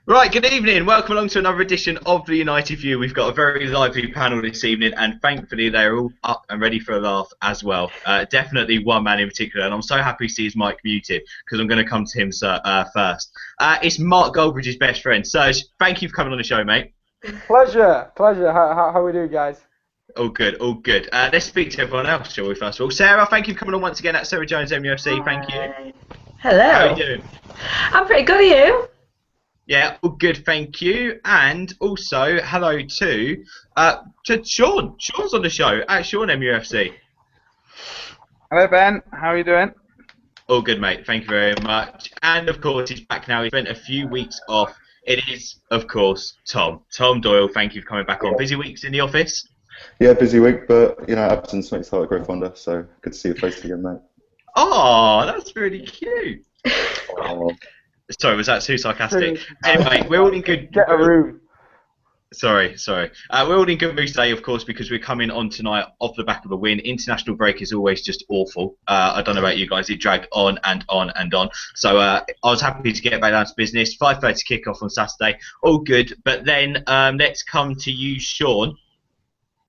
Right, good evening. Welcome along to another edition of the United View. We've got a very lively panel this evening, and thankfully they're all up and ready for a laugh as well. Definitely one man in particular, and I'm so happy to see his mic muted because I'm going to come to him first. It's Mark Goldbridge's best friend, Serge. Thank you for coming on the show, mate. Pleasure, pleasure. How we doing, guys? All good, all good. Let's speak to everyone else, shall we? First of all, Sarah, thank you for coming on once again. At Sarah Jones MUFC. Thank you. Hi. How are you Hello. doing? I'm pretty good, are you? Yeah, all good, thank you. And also, hello to Shaun. Shaun's on the show at Shaun MUFC. Hello Ben, how are you doing? All good, mate. Thank you very much. And of course, he's back now. He spent a few weeks off. It is, of course, Tom. Tom Doyle. Thank you for coming back on. Busy weeks in the office. Yeah, busy week, but absence makes the heart grow fonder. So good to see your face again, mate. Oh, that's really cute. Oh, Sorry, was that too sarcastic? Anyway, we're all in good. Get a room. Sorry. We're all in good mood today, of course, because we're coming on tonight off the back of a win. International break is always just awful. I don't know about you guys, it dragged on and on and on. So I was happy to get back down to business. 5:30 kickoff on Saturday, all good. But then let's come to you, Shaun.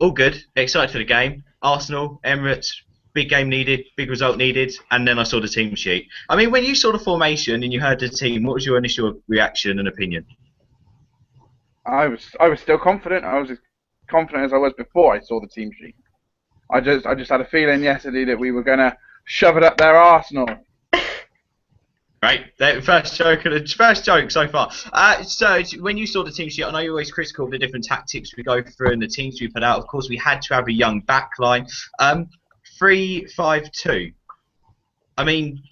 All good, excited for the game. Arsenal, Emirates, big game needed, big result needed. And then I saw the team sheet. I mean, when you saw the formation and you heard the team, what was your initial reaction and opinion? I was still confident. I was as confident as I was before I saw the team sheet. I just had a feeling yesterday that we were gonna shove it up their Arsenal. Right, first joke so far. So when you saw the team sheet, I know you're always critical of the different tactics we go through and the teams we put out. Of course, we had to have a young backline. 3-5-2. I mean,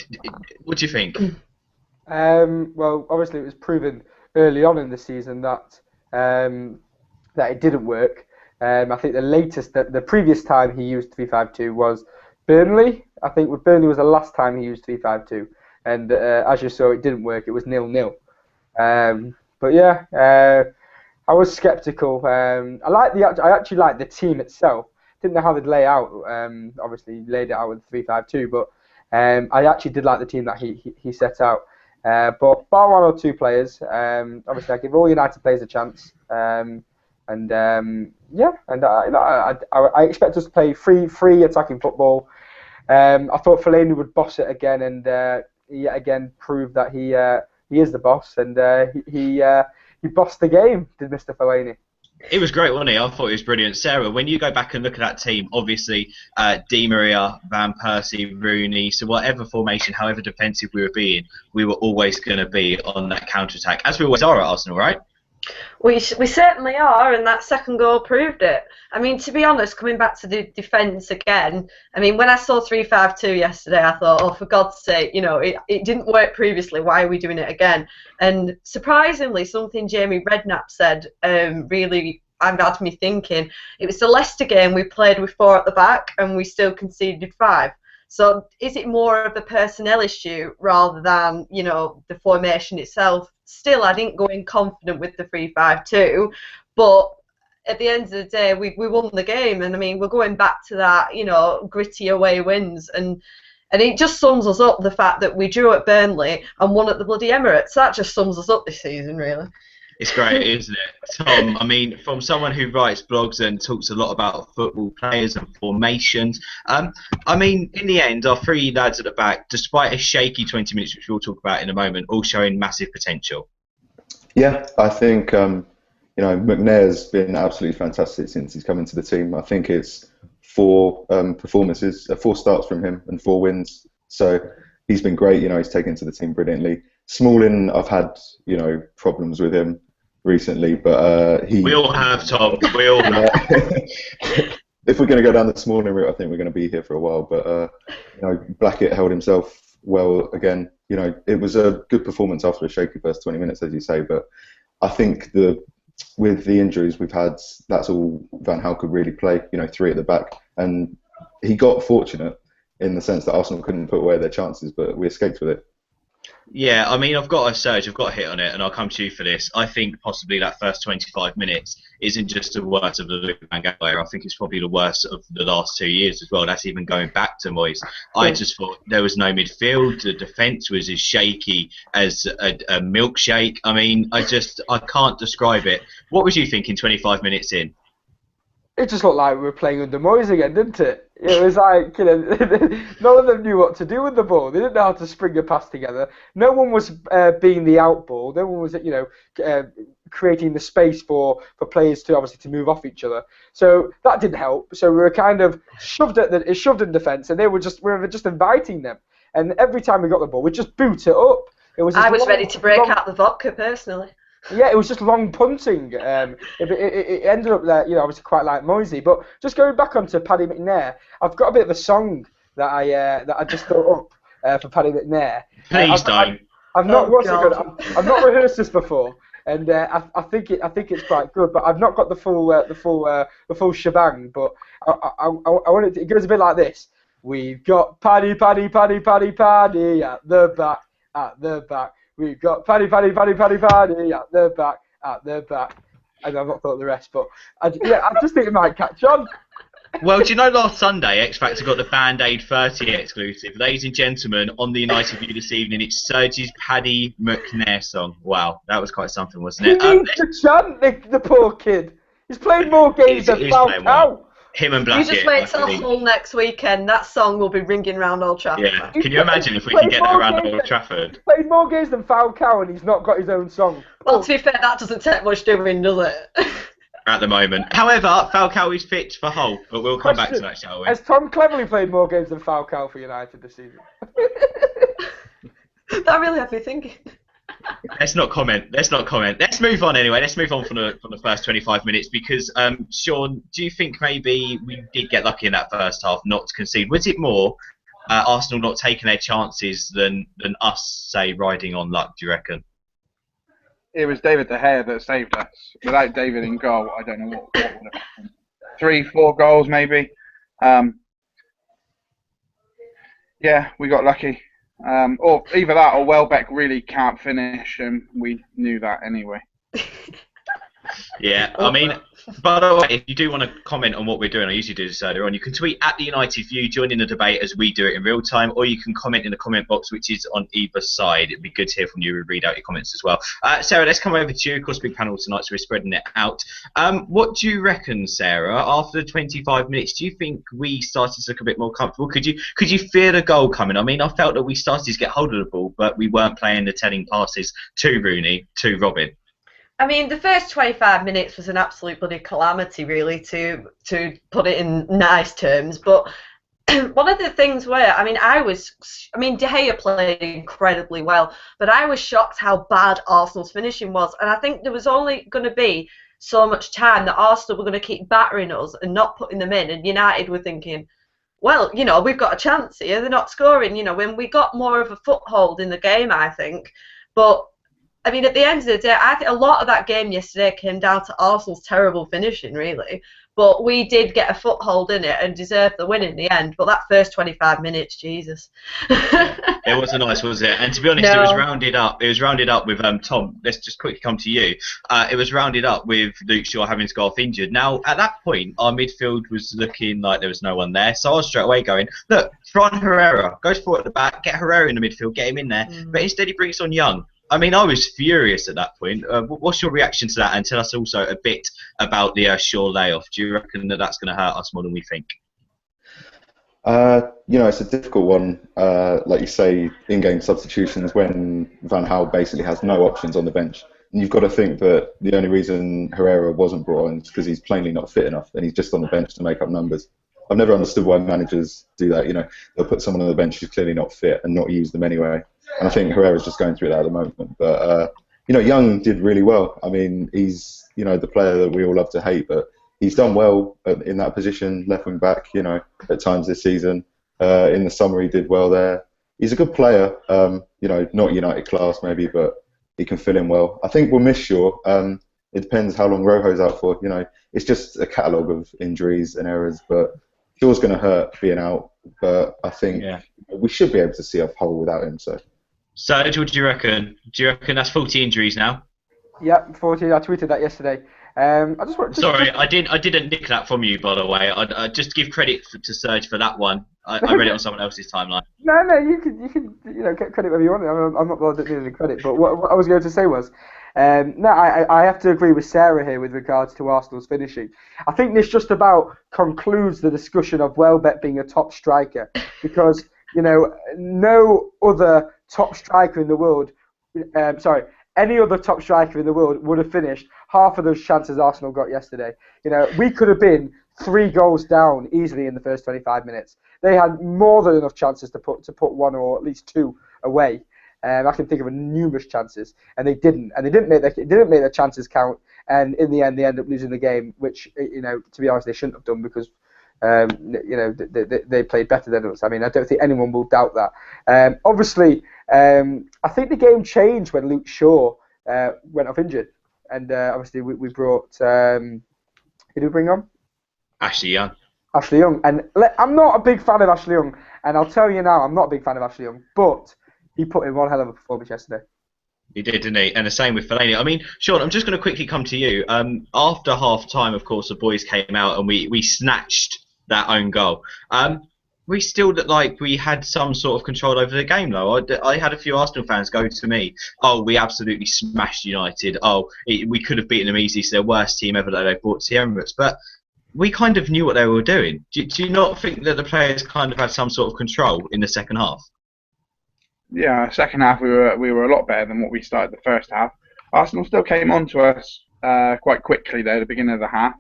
what do you think? Well, obviously it was proven early on in the season that that it didn't work. I think the previous time he used 3-5-2 was Burnley. I think with Burnley was the last time he used 3-5-2, and as you saw, it didn't work. It was 0-0. But yeah, I was sceptical. I actually liked the team itself. Didn't know how they'd lay out. Obviously, laid it out with 3-5-2, but I actually did like the team that he set out. But bar one or two players, obviously I give all United players a chance. I expect us to play free attacking football. I thought Fellaini would boss it again, and yet again prove that he is the boss, and he bossed the game, did Mr. Fellaini. It was great, wasn't he? I thought it was brilliant. Sarah, when you go back and look at that team, obviously Di Maria, Van Persie, Rooney, so whatever formation, however defensive we were being, we were always going to be on that counter-attack, as we always are at Arsenal, right? We certainly are, and that second goal proved it. I mean, to be honest, coming back to the defence again, I mean, when I saw 3-5-2 yesterday, I thought, oh, for God's sake, it didn't work previously. Why are we doing it again? And surprisingly, something Jamie Redknapp said really had me thinking. It was the Leicester game, we played with 4 at the back, and we still conceded 5. So is it more of a personnel issue rather than, the formation itself? Still, I didn't go in confident with the 3-5-2, but at the end of the day, we won the game, and I mean, we're going back to that, gritty away wins, and it just sums us up, the fact that we drew at Burnley and won at the bloody Emirates. That just sums us up this season, really. It's great, isn't it? Tom, I mean, from someone who writes blogs and talks a lot about football players and formations, I mean, in the end, our 3 lads at the back, despite a shaky 20 minutes, which we'll talk about in a moment, all showing massive potential. yeah, I think McNair's been absolutely fantastic since he's come into the team. I think it's 4 performances, 4 starts from him and 4 wins. So he's been great. He's taken to the team brilliantly. Smalling, I've had problems with him recently, but we all have, Tom. We all have. If we're going to go down the Smalling route, I think we're going to be here for a while. But Blackett held himself well again. It was a good performance after a shaky first 20 minutes, as you say. But I think with the injuries we've had, that's all Van Gaal could really play. 3 at the back, and he got fortunate in the sense that Arsenal couldn't put away their chances, but we escaped with it. Yeah, I mean, I've got a Serge, I've got a hit on it, and I'll come to you for this. I think possibly that first 25 minutes isn't just the worst of the Luke Van Gaal era. I think it's probably the worst of the last 2 years as well. That's even going back to Moyes. I just thought there was no midfield. The defence was as shaky as a milkshake. I mean, I can't describe it. What was you thinking 25 minutes in? It just looked like we were playing under Moyes again, didn't it? It was like, none of them knew what to do with the ball. They didn't know how to spring a pass together. No one was being the out ball. No one was, creating the space for players to obviously to move off each other. So that didn't help. So we were kind of shoved in defence, and we were just inviting them. And every time we got the ball, we'd just boot it up. I was ready to break out the vodka personally. Yeah, it was just long punting. It ended up there, obviously quite like Moisey. But just going back onto Paddy McNair, I've got a bit of a song that I just thought up for Paddy McNair. Please don't. I've not I've not rehearsed this before, and I think it's quite good. But I've not got the full shebang. But I want it. It goes a bit like this. We've got Paddy at the back. We've got Paddy at the back. And I've not thought of the rest, but I just think it might catch on. Well, do you know last Sunday X Factor got the Band-Aid 30 exclusive? Ladies and gentlemen, on the United View this evening, it's Serge's Paddy McNair song. Wow, that was quite something, wasn't it? He needs to chant, the poor kid. He's played more games than Falcao. Him and Blackett. You just wait till Hull next weekend. That song will be ringing round Old Trafford. Yeah. Can you imagine if we can get that around Old Trafford? He's played more games than Falcao, and he's not got his own song. Well, to be fair, that doesn't take much doing, does it? At the moment. However, Falcao is fit for Hull, but we'll come back to that, shall we? Has Tom Cleverley played more games than Falcao for United this season? That really had me thinking. Let's not comment. Let's move on anyway. Let's move on from the first 25 minutes because, Shaun, do you think maybe we did get lucky in that first half not to concede? Was it more Arsenal not taking their chances than us, say, riding on luck, do you reckon? It was David De Gea that saved us. Without David in goal, I don't know what would have happened. 3-4 goals maybe. Yeah, we got lucky. Or either that or Welbeck really can't finish, and we knew that anyway. Yeah, I mean, by the way, if you do want to comment on what we're doing, I usually do this earlier on, you can tweet at the United View, join in the debate as we do it in real time, or you can comment in the comment box, which is on either side. It'd be good to hear from you. We read out your comments as well. Sarah, let's come over to you. Of course, big panel tonight, so we're spreading it out. What do you reckon, Sarah? After the 25 minutes, do you think we started to look a bit more comfortable? Could you feel the goal coming? I mean, I felt that we started to get hold of the ball, but we weren't playing the telling passes to Rooney, to Robin. I mean, the first 25 minutes was an absolute bloody calamity, really, to put it in nice terms. But one of the things where, De Gea played incredibly well, but I was shocked how bad Arsenal's finishing was. And I think there was only going to be so much time that Arsenal were going to keep battering us and not putting them in. And United were thinking, well, we've got a chance here. They're not scoring, when we got more of a foothold in the game, I think. But I mean, at the end of the day, I think a lot of that game yesterday came down to Arsenal's terrible finishing, really. But we did get a foothold in it and deserved the win in the end. But that first 25 minutes, Jesus. It wasn't nice, was it? And to be honest, No. It was rounded up with Tom. Let's just quickly come to you. It was rounded up with Luke Shaw having to go off injured. Now, at that point, our midfield was looking like there was no one there. So I was straight away going, look, throw on Herrera. Goes forward at the back, get Herrera in the midfield, get him in there. But instead he brings on Young. I mean, I was furious at that point. What's your reaction to that? And tell us also a bit about the Shaw layoff. Do you reckon that that's going to hurt us more than we think? It's a difficult one. Like you say, in-game substitutions when Van Gaal basically has no options on the bench. And you've got to think that the only reason Herrera wasn't brought on is because he's plainly not fit enough and he's just on the bench to make up numbers. I've never understood why managers do that. They'll put someone on the bench who's clearly not fit and not use them anyway. And I think Herrera's just going through that at the moment. But, Young did really well. I mean, he's, the player that we all love to hate, but he's done well in that position, left wing back, at times this season. In the summer, he did well there. He's a good player, not United class maybe, but he can fill in well. I think we'll miss Shaw. It depends how long Rojo's out for. It's just a catalogue of injuries and errors, but Shaw's going to hurt being out. But I think we should be able to see off Hull without him, so... Serge, what do you reckon? Do you reckon that's 40 injuries now? Yeah, 14. I tweeted that yesterday. I just want Sorry, I didn't nick that from you, by the way. I just give credit to Serge for that one. I read it on someone else's timeline. No, you can get credit whether you want. I'm not bothered doing any credit. But what I was going to say was, no, I have to agree with Sarah here with regards to Arsenal's finishing. I think this just about concludes the discussion of Welbeck being a top striker, because no other top striker in the world, any other top striker in the world would have finished half of those chances Arsenal got yesterday. We could have been 3 goals down easily in the first 25 minutes. They had more than enough chances to put 1 or at least 2 away. I can think of numerous chances, and they didn't. And they didn't make their chances count. And in the end, they ended up losing the game, which to be honest, they shouldn't have done, because they played better than us. I mean, I don't think anyone will doubt that. Obviously, I think the game changed when Luke Shaw went off injured, and obviously we brought. Who did we bring on? Ashley Young. Ashley Young, and I'm not a big fan of Ashley Young, and I'll tell you now, I'm not a big fan of Ashley Young, but he put in one hell of a performance yesterday. He did, didn't he? And the same with Fellaini. I mean, Shaun, I'm just going to quickly come to you. After half time, of course, the boys came out and we snatched that own goal. We still looked like we had some sort of control over the game, though. I had a few Arsenal fans go to me, "Oh, we absolutely smashed United. Oh, we could have beaten them easily. It's their worst team ever that they brought to the Emirates." But we kind of knew what they were doing. Do you not think that the players kind of had some sort of control in the second half? Yeah, second half we were a lot better than what we started the first half. Arsenal still came on to us quite quickly there at the beginning of the half,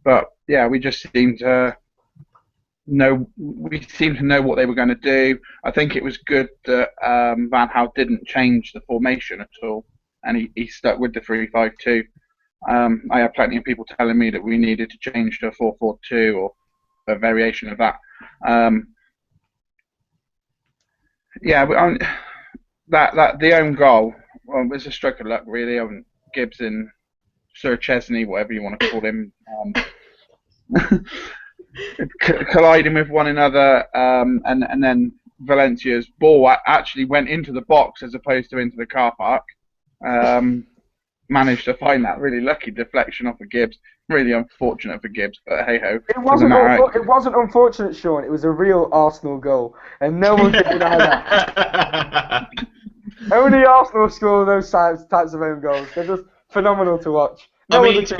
but yeah, we just seemed to know what they were going to do. I think it was good that Van Gaal didn't change the formation at all, and he stuck with the 3-5-2. I have plenty of people telling me that we needed to change to a 4-4-2 or a variation of that. That the own goal was a stroke of luck, really. Gibbs and Sir Chesney, whatever you want to call him, colliding with one another, and then Valencia's ball actually went into the box as opposed to into the car park. Managed to find that really lucky deflection off of Gibbs. Really unfortunate for Gibbs, but hey ho. It wasn't unfortunate, Shaun. It was a real Arsenal goal, and no one can deny that. Only Arsenal score those types of own goals. They're just phenomenal to watch. To be honest,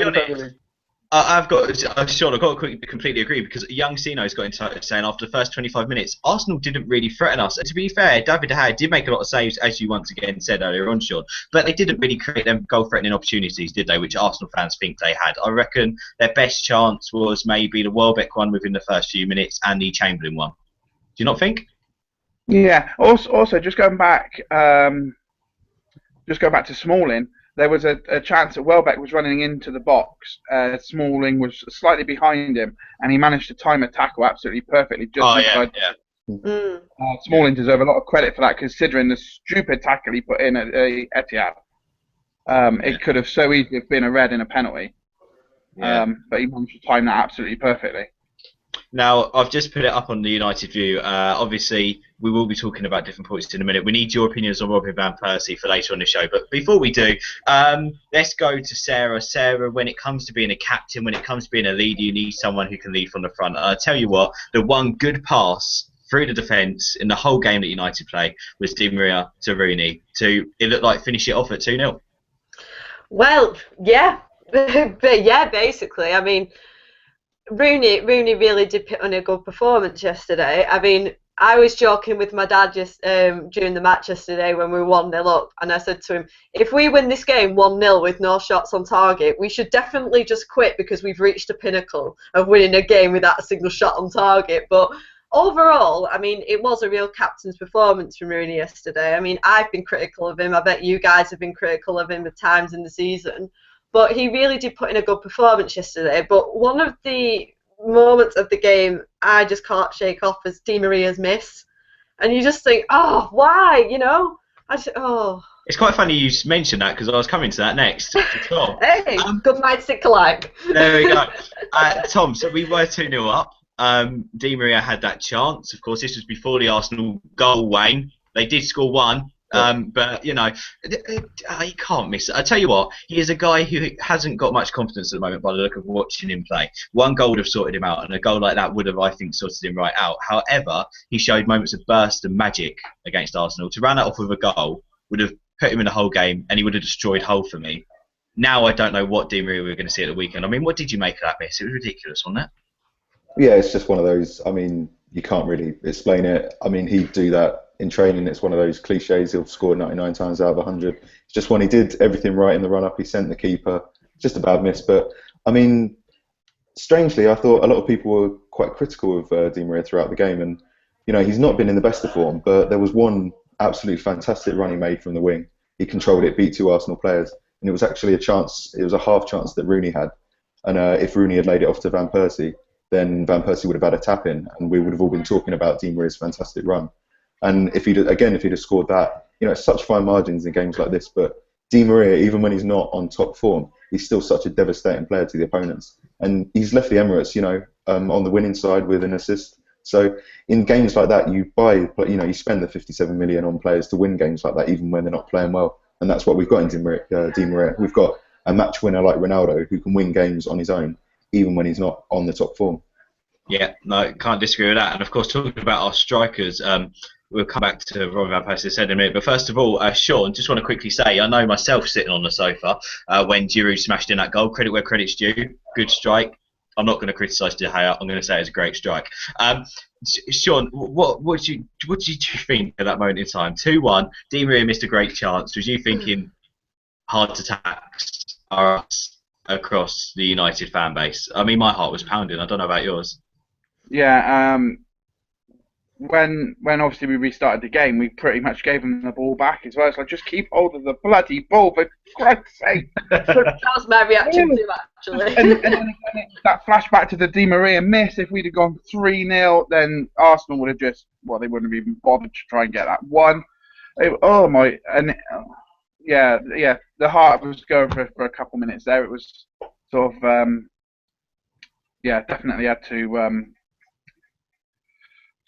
I've got to completely agree, because young Sino's got in touch saying after the first 25 minutes, Arsenal didn't really threaten us. And to be fair, David De Gea did make a lot of saves, as you once again said earlier on, Shaun, but they didn't really create them goal-threatening opportunities, did they, which Arsenal fans think they had. I reckon their best chance was maybe the Welbeck one within the first few minutes and the Chamberlain one. Do you not think? Yeah. Also, just going back to Smalling. There was a chance that Welbeck was running into the box. Smalling was slightly behind him, and he managed to time a tackle absolutely perfectly. Smalling deserves a lot of credit for that, considering the stupid tackle he put in at Etihad. It could have so easily been a red and a penalty, but he managed to time that absolutely perfectly. Now, I've just put it up on the United View. Obviously, we will be talking about different points in a minute. We need your opinions on Robin Van Persie for later on the show. But before we do, let's go to Sarah. Sarah, when it comes to being a captain, when it comes to being a leader, you need someone who can lead from the front. And I tell you what, the one good pass through the defence in the whole game that United played was Di Maria to Rooney. It looked like finish it off at 2-0. Well, yeah. But yeah, basically. I mean, Rooney really did put on a good performance yesterday. I mean, I was joking with my dad just during the match yesterday when we were 1-0 up, and I said to him, if we win this game 1-0 with no shots on target, we should definitely just quit, because we've reached the pinnacle of winning a game without a single shot on target. But overall, I mean, it was a real captain's performance from Rooney yesterday. I mean, I've been critical of him. I bet you guys have been critical of him at times in the season. But he really did put in a good performance yesterday. But one of the moments of the game I just can't shake off is Di Maria's miss. And you just think, oh, why? It's quite funny you mentioned that, because I was coming to that next. Hey, good night, stick alike. There we go. Tom, so we were 2-0 up. Di Maria had that chance. Of course, this was before the Arsenal goal, Wayne. They did score one, But you know, he can't miss it. I tell you what, he is a guy who hasn't got much confidence at the moment by the look of watching him play. One goal would have sorted him out, and a goal like that would have, I think, sorted him right out. However, he showed moments of burst and magic against Arsenal. To round that off with a goal would have put him in the whole game, and he would have destroyed Hull for me. Now I don't know what Di Maria we're going to see at the weekend. I mean, what did you make of that miss? It was ridiculous, wasn't it? Yeah, it's just one of those. I mean, you can't really explain it. I mean, he'd do that in training. It's one of those cliches. He'll score 99 times out of 100. It's just when he did everything right in the run-up, he sent the keeper. Just a bad miss. But, I mean, strangely, I thought a lot of people were quite critical of Di Maria throughout the game. And, you know, he's not been in the best of form, but there was one absolutely fantastic run he made from the wing. He controlled it, beat two Arsenal players. And it was actually a chance. It was a half chance that Rooney had. And if Rooney had laid it off to Van Persie, then Van Persie would have had a tap in, and we would have all been talking about Di Maria's fantastic run. And if he'd have scored that, you know, it's such fine margins in games like this. But Di Maria, even when he's not on top form, he's still such a devastating player to the opponents. And he's left the Emirates, you know, on the winning side with an assist. So in games like that, you spend the 57 million on players to win games like that, even when they're not playing well. And that's what we've got in Di Maria. We've got a match winner like Ronaldo who can win games on his own, even when he's not on the top form. Yeah, no, can't disagree with that. And of course, talking about our strikers, we'll come back to Robin Van Persie in a minute. But first of all, Shaun, just want to quickly say, I know myself sitting on the sofa when Giroud smashed in that goal. Credit where credit's due. Good strike. I'm not going to criticise De Gea. I'm going to say it's a great strike. Shaun, what did you think at that moment in time? 2-1. Di Maria missed a great chance. Was you thinking hard attacks are us across the United fan base? I mean, my heart was pounding. I don't know about yours. Yeah, when obviously we restarted the game, we pretty much gave them the ball back as well. It's like, just keep hold of the bloody ball, for Christ's sake. That was my reaction too, actually. and then that flashback to the Di Maria miss, if we'd have gone 3-0, then Arsenal would have they wouldn't have even bothered to try and get that one. The heart was going for a couple minutes there. It was sort of, definitely had to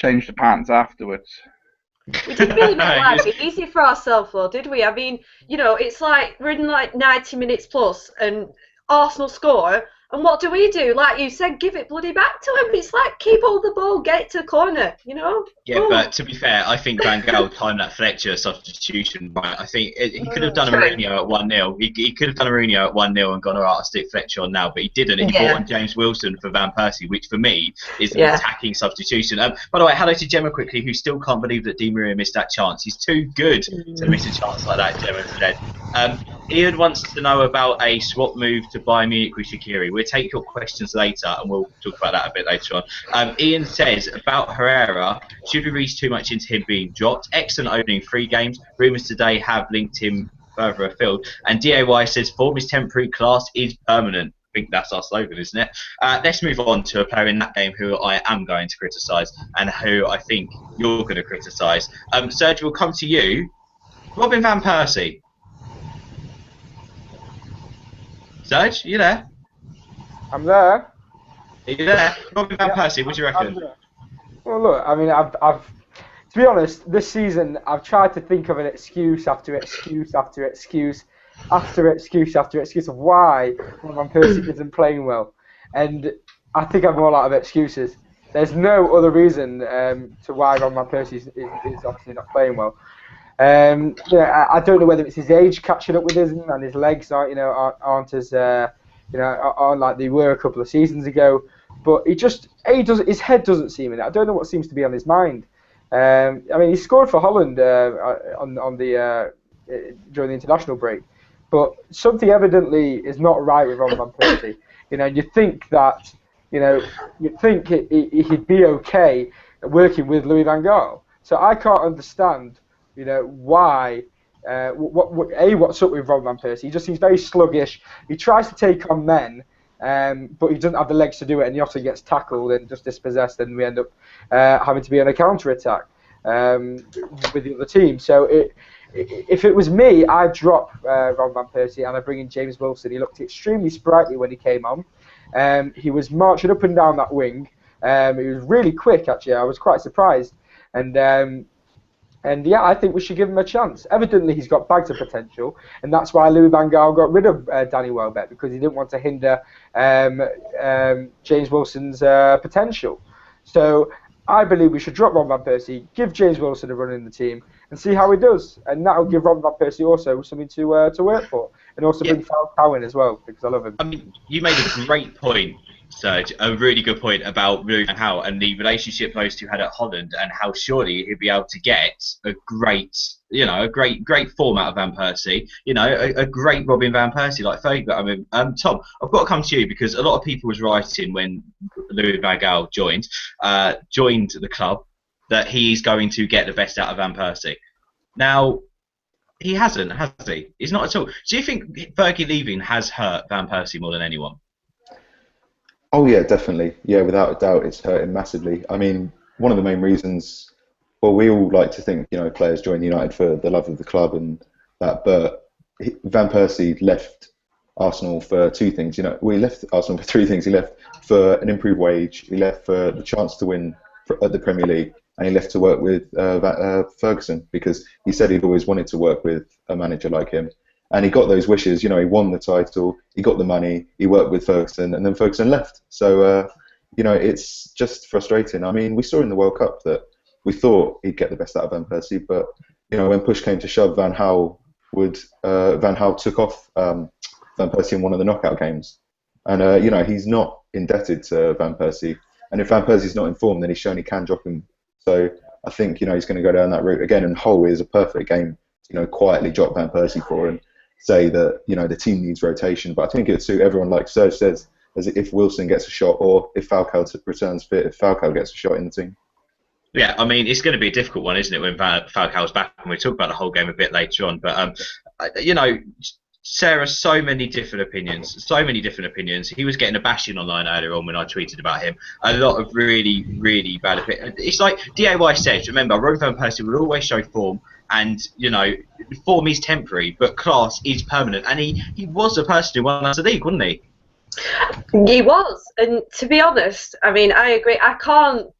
change the pants afterwards. We didn't really make life easy for ourselves, though, did we? I mean, you know, it's like we're in like 90 minutes plus, and Arsenal score, and what do? Like you said, give it bloody back to him. It's like, keep hold the ball, get it to the corner, you know? Yeah, but to be fair, I think Van Gaal timed that Fletcher substitution right. I think he could have done a Mourinho at 1-0. He could have done a Mourinho at 1-0 and gone, all right, I'll stick Fletcher on now, but he didn't. He brought on James Wilson for Van Persie, which for me is an attacking substitution. By the way, hello to Gemma quickly, who still can't believe that Di Maria missed that chance. He's too good to miss a chance like that, Gemma said. Ian wants to know about a swap move to Bayern Munich with Shaqiri. We'll take your questions later, and we'll talk about that a bit later on. Ian says about Herrera, should we read too much into him being dropped? Excellent opening 3 games. Rumours today have linked him further afield. And DAY says form is temporary, class is permanent. I think that's our slogan, isn't it? Let's move on to a player in that game who I am going to criticise and who I think you're going to criticise. Serge, we'll come to you. Robin Van Persie. Serge, are you there? I'm there. Are you there? Robin Van Persie, what do you reckon? Well, look, I mean, I've to be honest, this season I've tried to think of an excuse after excuse after excuse after excuse after excuse of why Van Persie isn't playing well, and I think I'm all out of excuses. There's no other reason to why Van Persie is obviously not playing well. I don't know whether it's his age catching up with him and his legs aren't as aren't like they were a couple of seasons ago. But his head doesn't seem in it. I don't know what seems to be on his mind. I mean, he scored for Holland during the international break, but something evidently is not right with Van Persie. You think that he'd be okay working with Louis van Gaal. So I can't understand, why. What's up with Ron Van Persie? He just seems very sluggish. He tries to take on men, but he doesn't have the legs to do it, and he often gets tackled and just dispossessed, and we end up having to be on a counter-attack with the other team. So if it was me, I'd drop Ron Van Persie and I'd bring in James Wilson. He looked extremely sprightly when he came on. He was marching up and down that wing. He was really quick, actually. I was quite surprised. And And yeah, I think we should give him a chance. Evidently, he's got bags of potential, and that's why Louis van Gaal got rid of Danny Welbeck, because he didn't want to hinder James Wilson's potential. So I believe we should drop Ron van Persie, give James Wilson a run in the team, and see how he does. And that will give Ron van Persie also something to work for, and also bring Falcao in as well, because I love him. I mean, you made a great point, Serge, a really good point about Louis van Gaal and the relationship those two had at Holland, and how surely he'd be able to get a great, great form out of Van Persie, a great Robin Van Persie like Fergie. I mean, Tom, I've got to come to you because a lot of people was writing when Louis van Gaal joined the club that he's going to get the best out of Van Persie. Now, he hasn't, has he? He's not at all. Do you think Fergie leaving has hurt Van Persie more than anyone? Oh yeah, definitely. Yeah, without a doubt, it's hurt him massively. I mean, one of the main reasons, well, we all like to think, players join United for the love of the club and that, but Van Persie left Arsenal for two things. He left Arsenal for three things. He left for an improved wage, he left for the chance to win at the Premier League, and he left to work with Ferguson, because he said he'd always wanted to work with a manager like him. And he got those wishes, he won the title, he got the money, he worked with Ferguson, and then Ferguson left. So, it's just frustrating. I mean, we saw in the World Cup that we thought he'd get the best out of Van Persie, but, when push came to shove, Van Gaal took off Van Persie in one of the knockout games. And, he's not indebted to Van Persie. And if Van Persie's not in form, then he's shown he can drop him. So I think, he's going to go down that route again, and Hull is a perfect game, quietly drop Van Persie for him. Say that the team needs rotation, but I think it'd suit everyone. Like Serge says, as if Wilson gets a shot, or if Falcao returns fit, if Falcao gets a shot in the team. Yeah, I mean, it's going to be a difficult one, isn't it, when Falcao's back, and we'll talk about the whole game a bit later on. But Sarah, so many different opinions. He was getting a bashing online earlier on when I tweeted about him. A lot of really, really bad opinions. It's like DIY said, remember, Robin Van Persie will always show form, and, form is temporary, but class is permanent. And he was a person who won us the league, wasn't he? He was. And to be honest, I mean, I agree. I can't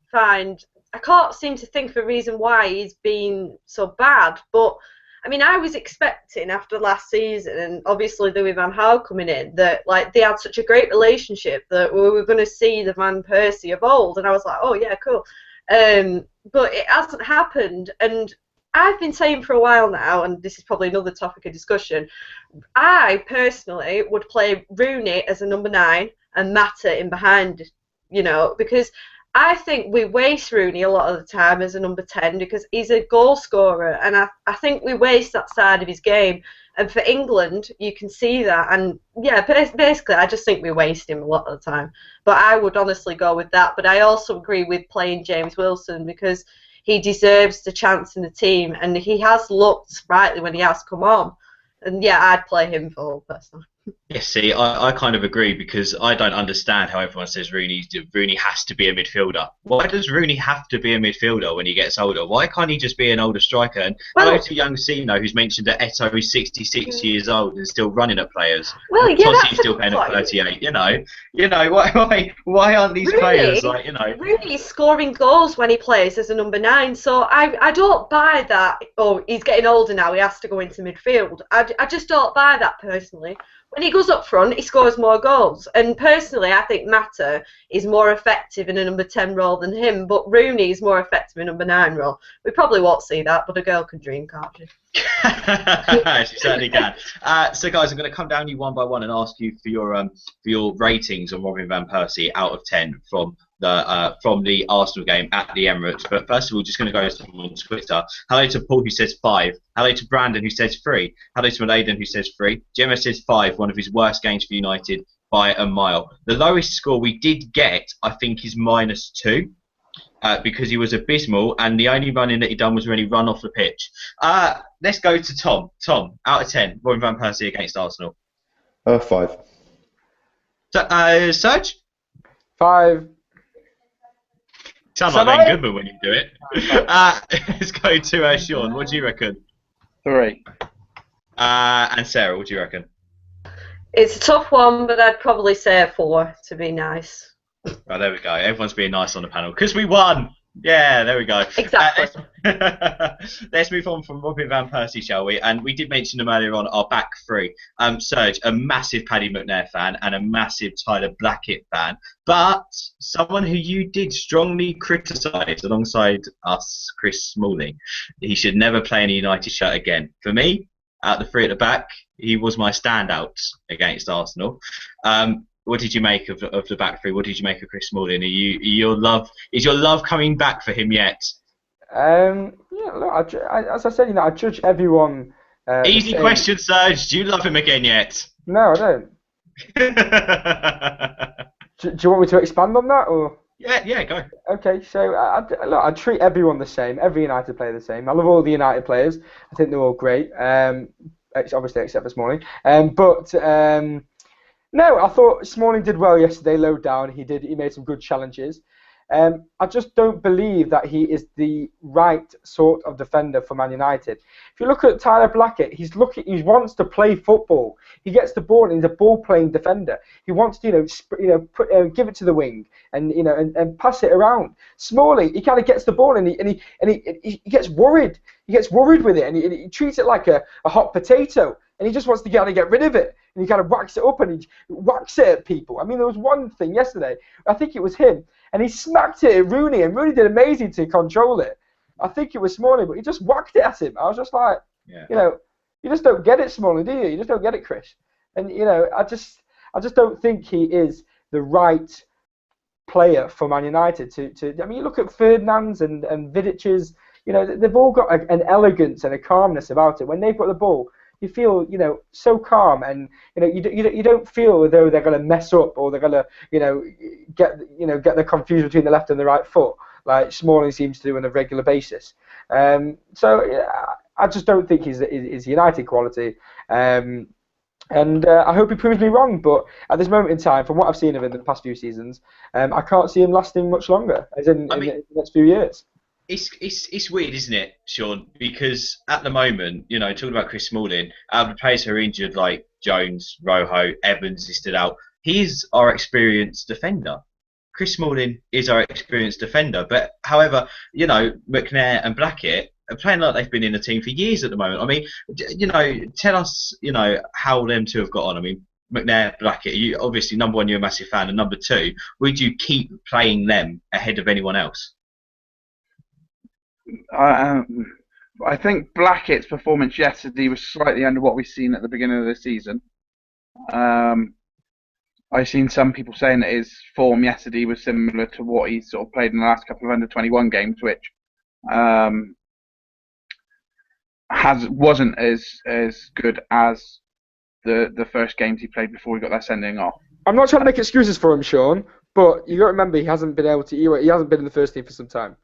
seem to think of a reason why he's been so bad, but I mean, I was expecting after last season, and obviously Louis van Gaal coming in, that they had such a great relationship that we were going to see the Van Persie of old, and I was like, oh yeah, cool. But it hasn't happened, and I've been saying for a while now, and this is probably another topic of discussion, I personally would play Rooney as a number 9 and Mata in behind, because I think we waste Rooney a lot of the time as a number 10 because he's a goal scorer, and I think we waste that side of his game. And for England, you can see that. And yeah, basically, I just think we waste him a lot of the time. But I would honestly go with that. But I also agree with playing James Wilson because he deserves the chance in the team, and he has looked rightly when he has come on. And yeah, I'd play him for Hull personally. Yes, see, I kind of agree, because I don't understand how everyone says Rooney has to be a midfielder. Why does Rooney have to be a midfielder when he gets older? Why can't he just be an older striker? And hello to young Sino, who's mentioned that Eto'o is 66 years old and still running at players. Well, yeah, Tossi's still playing at 38. Why aren't these players Rooney's scoring goals when he plays as a number 9, so I don't buy that. Oh, he's getting older now, he has to go into midfield. I just don't buy that personally. When he goes up front, he scores more goals. And personally, I think Mata is more effective in a number 10 role than him, but Rooney is more effective in a number 9 role. We probably won't see that, but a girl can dream, can't she? She certainly can. So, guys, I'm going to come down you one by one and ask you for your ratings on Robin Van Persie out of 10 from the Arsenal game at the Emirates. But first of all, just going to go to someone on Twitter. Hello to Paul, who says 5. Hello to Brandon, who says 3. Hello to Maladen, who says 3. Gemma says 5. One of his worst games for United by a mile. The lowest score we did get, I think, is -2. Because he was abysmal, and the only running that he done was when he run off the pitch. Let's go to Tom. Tom, out of 10, Robin Van Persie against Arsenal. 5. So, Serge? 5. Sound like Ben Goodman when you do it. Let's go to Shaun. What do you reckon? 3. And Sarah, what do you reckon? It's a tough one, but I'd probably say a 4 to be nice. Right, there we go. Everyone's being nice on the panel because we won. Yeah, there we go. Exactly. Let's move on from Robin Van Persie, shall we? And we did mention them earlier on, our back three. Serge, a massive Paddy McNair fan and a massive Tyler Blackett fan, but someone who you did strongly criticise alongside us, Chris Smalling. He should never play in a United shirt again. For me, out the three at the back, he was my standout against Arsenal. What did you make of the back three? What did you make of Chris Smalling? Is your love coming back for him yet? Yeah, look, as I said, I judge everyone. Easy question, Serge. Do you love him again yet? No, I don't. Do you want me to expand on that, or? Yeah, go. Okay, so look, I treat everyone the same. Every United player the same. I love all the United players. I think they're all great. Obviously, except for Smalling. No, I thought Smalling did well yesterday, low down. He made some good challenges. I just don't believe that he is the right sort of defender for Man United. If you look at Tyler Blackett, he wants to play football. He gets the ball and he's a ball-playing defender. He wants to, give it to the wing and pass it around. Smalling, he kind of gets the ball and he gets worried. He gets worried with it and he treats it like a hot potato. And he just wants to kind of get rid of it. And he kind of whacks it up and he whacks it at people. I mean, there was one thing yesterday, I think it was him, and he smacked it at Rooney, and Rooney did amazing to control it. I think it was Smalling, but he just whacked it at him. I was just like, you just don't get it, Smalling, do you? You just don't get it, Chris. And, I just don't think he is the right player for Man United I mean, you look at Ferdinand's and Vidic's, they've all got an elegance and a calmness about it. When they've got the ball, you feel, so calm, and you don't feel as though they're going to mess up or they're going to, get the confusion between the left and the right foot, like Smalling seems to do on a regular basis. So I just don't think he's United quality, and I hope he proves me wrong. But at this moment in time, from what I've seen of him in the past few seasons, I can't see him lasting much longer, as in the next few years. It's weird, isn't it, Shaun? Because at the moment, talking about Chris Smalling, out of the players who are injured, like Jones, Rojo, Evans is still out, he is our experienced defender. Chris Smalling is our experienced defender. But, however, McNair and Blackett are playing like they've been in the team for years at the moment. I mean, tell us, how them two have got on. I mean, McNair, Blackett, obviously, number one, you're a massive fan, and number two, would you keep playing them ahead of anyone else? I think Blackett's performance yesterday was slightly under what we've seen at the beginning of the season. I've seen some people saying that his form yesterday was similar to what he's sort of played in the last couple of under-21 games, which wasn't as good as the first games he played before he got that sending off. I'm not trying to make excuses for him, Shaun, but you got to remember he hasn't been able to. He hasn't been in the first team for some time.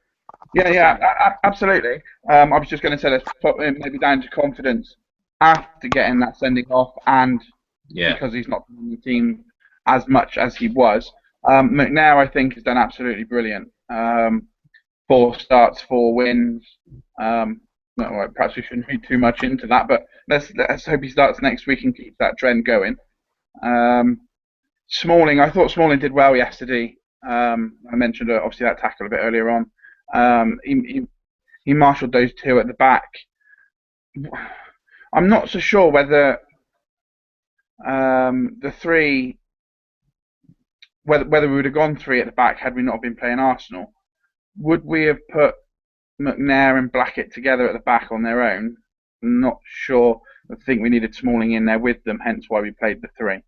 Yeah, absolutely. I was just going to say, let's put him maybe down to confidence after getting that sending off, and because he's not in the team as much as he was. McNair, I think, has done absolutely brilliant. 4 starts, 4 wins. Perhaps we shouldn't read too much into that, but let's hope he starts next week and keeps that trend going. Smalling, I thought Smalling did well yesterday. I mentioned obviously that tackle a bit earlier on. He marshalled those two at the back. I'm not so sure whether whether we would have gone 3 at the back had we not been playing Arsenal. Would we have put McNair and Blackett together at the back on their own? I'm not sure. I think we needed Smalling in there with them, hence why we played the 3.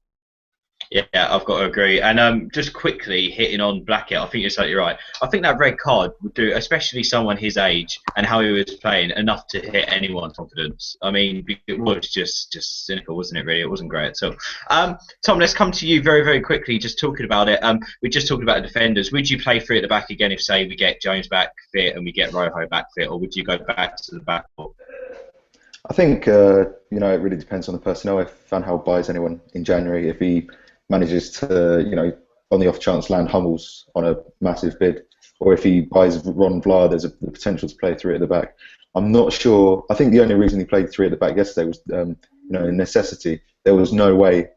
Yeah, I've got to agree. And just quickly hitting on Blackett, I think you're totally right. I think that red card would do, especially someone his age and how he was playing, enough to hit anyone's confidence. I mean, it was just cynical, wasn't it, really? It wasn't great at all. Tom, let's come to you very, very quickly, just talking about it. We just talked about the defenders. Would you play 3 at the back again if, say, we get Jones back fit and we get Rojo back fit, or would you go back to the back four? I think, it really depends on the personnel. If Van Gaal buys anyone in January, if he manages to, on the off chance land Hummels on a massive bid, or if he buys Ron Vlaar, there's the potential to play 3 at the back. I'm not sure. I think the only reason he played 3 at the back yesterday was, a necessity. There was no way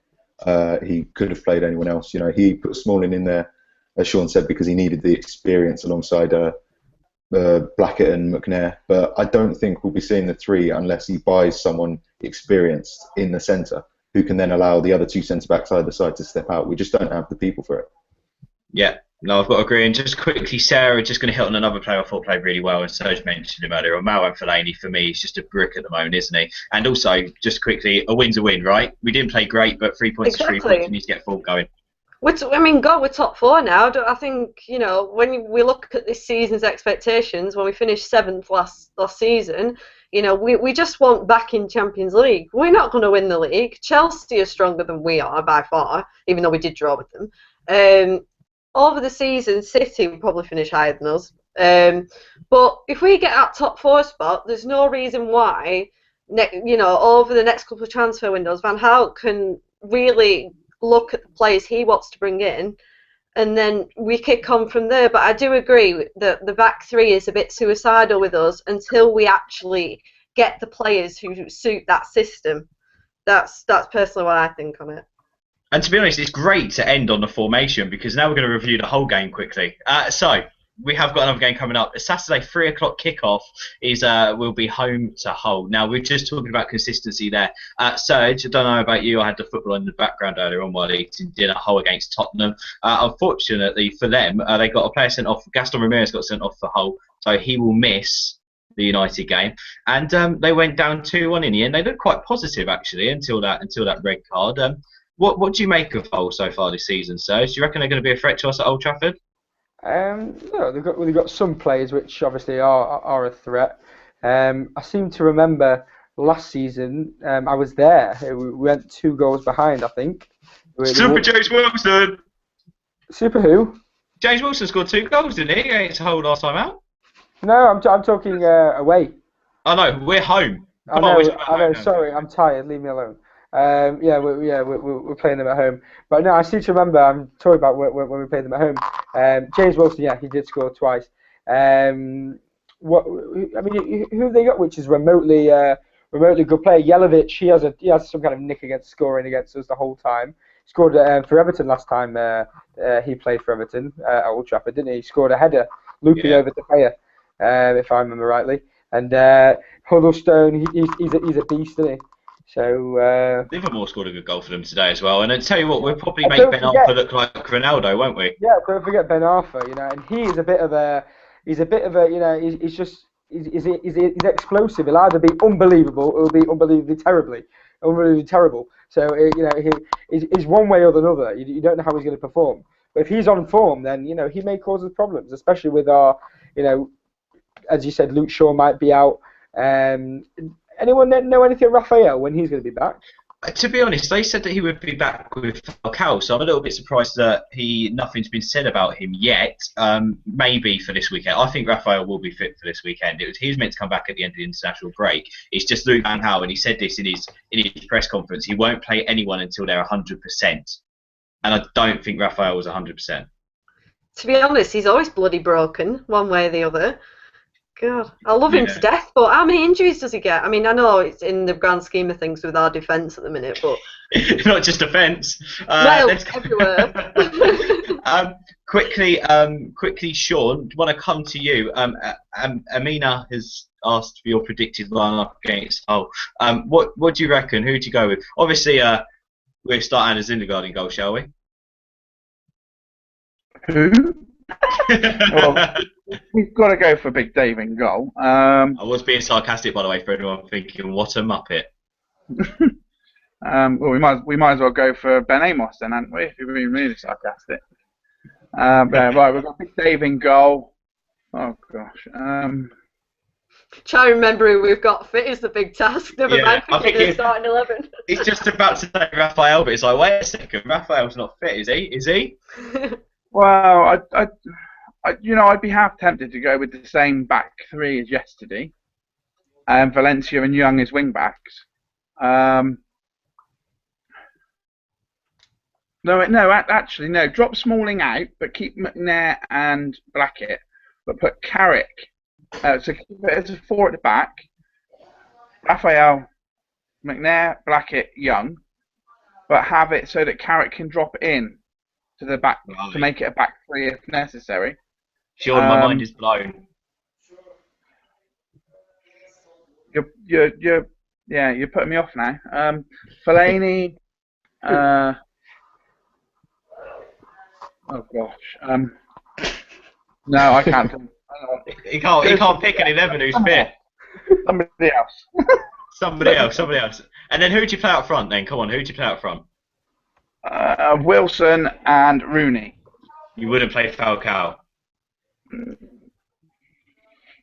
he could have played anyone else. He put Smalling in there, as Shaun said, because he needed the experience alongside Blackett and McNair, but I don't think we'll be seeing the three unless he buys someone experienced in the centre who can then allow the other two centre-backs either side to step out. We just don't have the people for it. Yeah, no, I've got to agree. And just quickly, Sarah, just going to hit on another player I thought played really well, and Serge mentioned him earlier. Malcolm Fellaini, for me, is just a brick at the moment, isn't he? And also, just quickly, a win's a win, right? We didn't play great, but 3 points is 3 points. We need to get forward going. We're top 4 now. I think, when we look at this season's expectations, when we finished 7th last season, we just want back in Champions League. We're not going to win the league. Chelsea are stronger than we are by far, even though we did draw with them. Over the season, City will probably finish higher than us. But if we get that top 4 spot, there's no reason why, over the next couple of transfer windows, Van Gaal can really look at the players he wants to bring in, and then we kick on from there. But I do agree that the back three is a bit suicidal with us until we actually get the players who suit that system. That's personally what I think on it. And to be honest, it's great to end on the formation because now we're going to review the whole game quickly. So we have got another game coming up. A Saturday 3 o'clock kickoff is we'll be home to Hull. Now we're just talking about consistency there. Serge, I don't know about you. I had the football in the background earlier on while eating dinner. Hull against Tottenham. Unfortunately for them, they got a player sent off. Gaston Ramirez got sent off for Hull, so he will miss the United game. And they went down 2-1 in the end. They looked quite positive actually until that red card. What do you make of Hull so far this season, Serge? Do you reckon they're going to be a threat to us at Old Trafford? No, they've got some players which obviously are a threat. I seem to remember last season I was there. We went 2 goals behind, I think. Super James Wilson. Super who? James Wilson scored 2 goals, didn't he? Against Hull last time out. No, I'm talking away. Oh no, we're home. I know. Sorry, I'm tired. Leave me alone. We're playing them at home. But no, I seem to remember. I'm talking about when we played them at home. James Wilson, yeah, he did score twice. Who have they got? Which is remotely good player? Yelovich. He has some kind of nick against scoring against us the whole time. Scored for Everton last time. He played for Everton at Old Trafford, didn't he? He scored a header, looping over the player, if I remember rightly. And Huddlestone, he's a beast, isn't he? So Livermore scored a good goal for them today as well. And I tell you what, we'll probably make Ben Arthur look like Ronaldo, won't we? Yeah, don't forget Ben Arthur. And he is he's explosive. He'll either be unbelievable or he'll be unbelievably terrible. So he's one way or another. You don't know how he's going to perform. But if he's on form, then he may cause us problems, especially with our as you said, Luke Shaw might be out. Anyone know anything of Raphael when he's going to be back? To be honest, they said that he would be back with Falcao, so I'm a little bit surprised that nothing's been said about him yet. Maybe for this weekend. I think Raphael will be fit for this weekend. He was meant to come back at the end of the international break. It's just Luke Van Gaal, and he said this in his press conference. He won't play anyone until they're 100%, and I don't think Raphael was 100%. To be honest, he's always bloody broken, one way or the other. God, I love him to death, but how many injuries does he get? I mean, I know it's in the grand scheme of things with our defence at the minute, but not just defence. Everywhere. Quickly, Shaun, I want to come to you. Amina has asked for your predicted lineup against Hull. What do you reckon? Who do you go with? Obviously, we'll start Anna Syndergaard in goal, shall we? Who? Well, we've got to go for Big Dave in goal. I was being sarcastic, by the way, for anyone thinking, what a muppet. Well, we might as well go for Ben Amos then, hadn't we? If you're being really sarcastic. Right, we've got Big Dave in goal. Oh gosh. Try to remember who we've got fit is the big task. Never mind picking starting 11. He's just about to say Raphael, but it's like, wait a second, Raphael's not fit, is he? Is he? Well, I'd be half tempted to go with the same back three as yesterday, Valencia and Young as wing backs. Actually, no. Drop Smalling out, but keep McNair and Blackett, but put Carrick. So keep it as a 4 at the back. Raphael, McNair, Blackett, Young, but have it so that Carrick can drop in to the back to make it a back three if necessary. Sure, my mind is blown. you're putting me off now. Fellaini. Oh gosh. No, I can't. He can't pick an 11 who's fit. Somebody else. Somebody else. And then who'd you play out front then? Come on, who'd you play out front? Wilson and Rooney. You wouldn't play Falcao.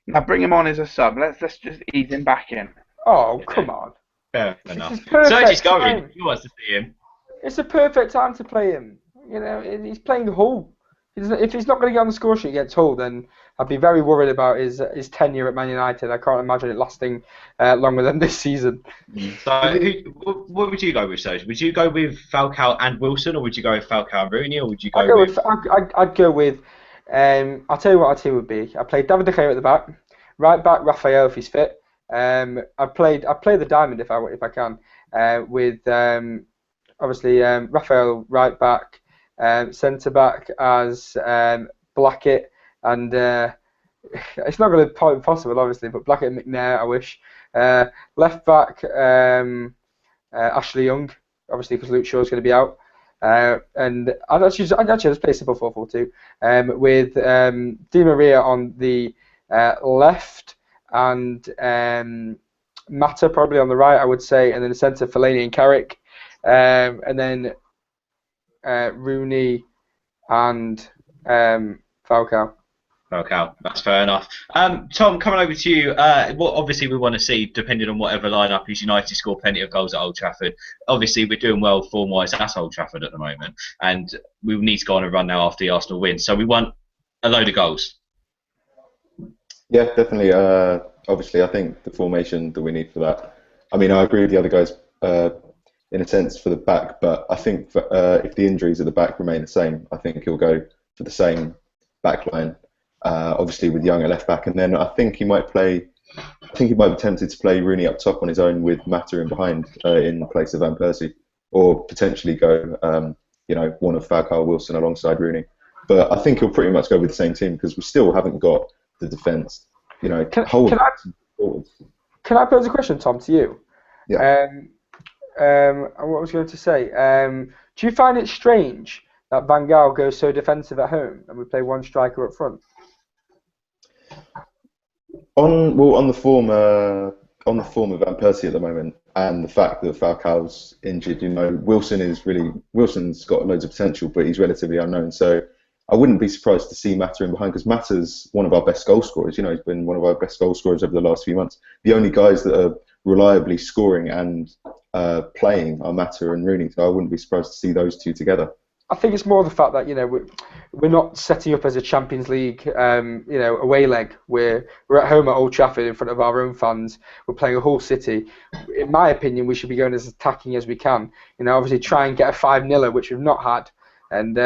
Now bring him on as a sub. Let's just ease him back in. Oh, come on. Fair enough. Serge is going. He wants to see him. It's a perfect time to play him. You know, he's playing Hull. If he's not going to get on the score sheet against Hull, then I'd be very worried about his tenure at Man United. I can't imagine it lasting longer than this season. So, what would you go with, Serge? Would you go with Falcao and Wilson, or would you go with Falcao and Rooney, or would you go with... I'd go with... I'll tell you what our team would be. I'd play David De Gea at the back, right back Raphael if he's fit. I'd play the diamond if I can, with obviously Raphael right back, centre back as Blackett, and it's not going to be possible obviously, but Blackett and McNair I wish. Left back Ashley Young, obviously because Luke Shaw's going to be out. And I'd actually just play a simple 4-4-2 with Di Maria on the left and Mata probably on the right, I would say, and then the centre Fellaini and Carrick, and then Rooney and Falcao. Falcao, that's fair enough. Tom, coming over to you, what obviously we want to see, depending on whatever lineup is, United score plenty of goals at Old Trafford. Obviously, we're doing well form-wise at Old Trafford at the moment, and we need to go on a run now after the Arsenal win. So we want a load of goals. Yeah, definitely. Obviously, I think the formation that we need for that. I mean, I agree with the other guys in a sense for the back, but I think if the injuries at the back remain the same, I think he'll go for the same back line. Obviously with Young at left back, and then I think he might be tempted to play Rooney up top on his own with Mata in behind in place of Van Persie, or potentially go one of Falcao Wilson alongside Rooney. But I think he'll pretty much go with the same team because we still haven't got the defence. Can I pose a question, Tom, to you? Yeah. What was I going to say? Do you find it strange that Van Gaal goes so defensive at home and we play one striker up front? On the form of Van Persie at the moment, and the fact that Falcao's injured, Wilson's got loads of potential, but he's relatively unknown. So I wouldn't be surprised to see Mata in behind, because Mata's one of our best goal scorers. He's been one of our best goal scorers over the last few months. The only guys that are reliably scoring and playing are Mata and Rooney. So I wouldn't be surprised to see those two together. I think it's more the fact that we're not setting up as a Champions League away leg. We're at home at Old Trafford in front of our own fans. We're playing a whole city. In my opinion, we should be going as attacking as we can. Obviously try and get a 5-0, which we've not had, and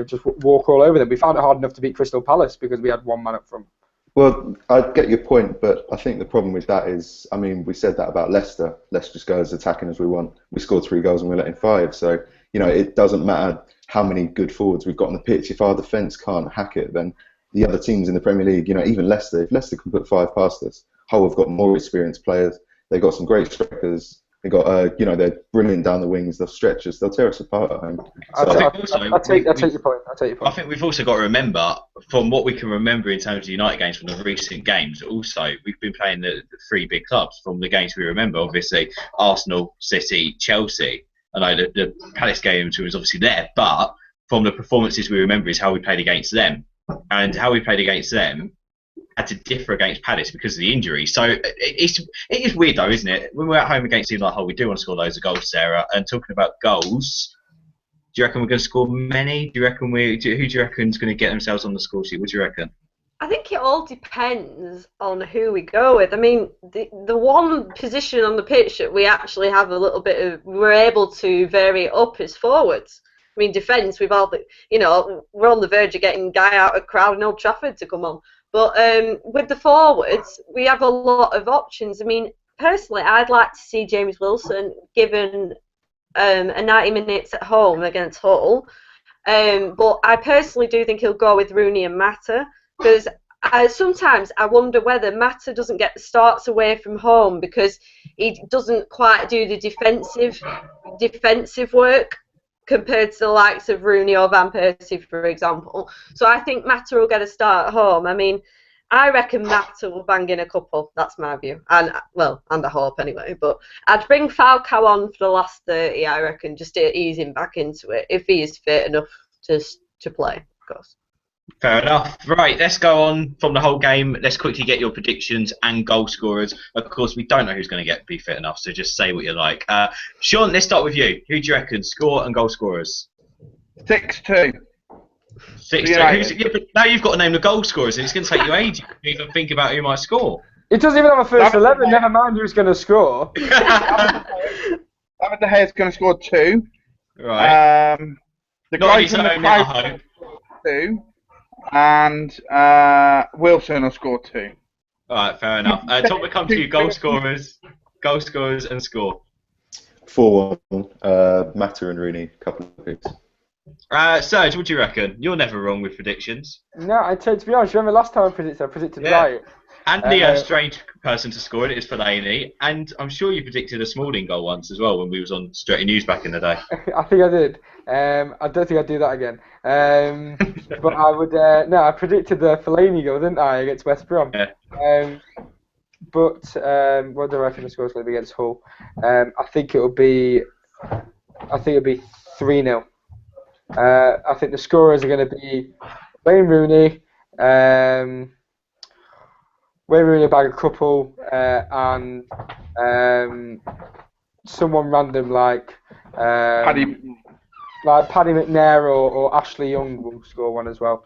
just walk all over them. We found it hard enough to beat Crystal Palace because we had one man up front. Well, I get your point, but I think the problem with that is, we said that about Leicester. Let's just go as attacking as we want. We scored 3 goals and we're letting 5. So, it doesn't matter how many good forwards we've got on the pitch. If our defence can't hack it, then the other teams in the Premier League, even Leicester, if Leicester can put 5 past us, Hull have got more experienced players. They've got some great strikers. They've got, they're brilliant down the wings. They'll stretch us. They'll tear us apart at home. I'll take your point. I think we've also got to remember, from what we can remember in terms of United games from the recent games, also we've been playing the 3 big clubs from the games we remember. Obviously, Arsenal, City, Chelsea. I know the Palace game was obviously there, but from the performances we remember is how we played against them. And how we played against them had to differ against Palace because of the injury. So it is weird though, isn't it? When we're at home against teams like Hull, we do want to score loads of goals, Sarah. And talking about goals, do you reckon we're going to score many? Who do you reckon is going to get themselves on the score sheet? What do you reckon? I think it all depends on who we go with. The one position on the pitch that we actually have a little bit of, we're able to vary up is forwards. Defence, we're on the verge of getting Guy out of crowd in Old Trafford to come on. But with the forwards, we have a lot of options. Personally, I'd like to see James Wilson given a 90 minutes at home against Hull. But I personally do think he'll go with Rooney and Mata, because sometimes I wonder whether Mata doesn't get the starts away from home because he doesn't quite do the defensive work compared to the likes of Rooney or Van Persie, for example. So I think Mata will get a start at home. I mean, I reckon Mata will bang in a couple. That's my view. And I hope anyway. But I'd bring Falcao on for the last 30, I reckon, just to ease him back into it, if he is fit enough to play, of course. Fair enough. Right, let's go on from the whole game. Let's quickly get your predictions and goal scorers. Of course, we don't know who's going to be fit enough, so just say what you like. Shaun, let's start with you. Who do you reckon? Score and goal scorers. 6-2. 6-2. Now you've got to name the goal scorers, and it's going to take you ages to even think about who might score. It doesn't even have a first 11. Never mind who's going to score. David De Gea's going to score 2. Right. The guy from the crowd 2. And Wilson will score 2. Alright, fair enough. Tom, we'll come to you. Goal scorers, and score. 4-1. Mata and Rooney, couple of picks. Serge, what do you reckon? You're never wrong with predictions. No, to be honest, remember last time I predicted right. And the strange person to score it is Fellaini, and I'm sure you predicted a Smalling goal once as well when we was on Straight News back in the day. I think I did. I don't think I'd do that again. But I would. I predicted the Fellaini goal, didn't I, against West Brom? Yeah. What do I reckon the score's going to be against Hull? I think it'll be 3-0. I think the scorers are going to be Wayne Rooney. Wayne Rooney bag a couple, and someone random like Paddy McNair or Ashley Young will score one as well.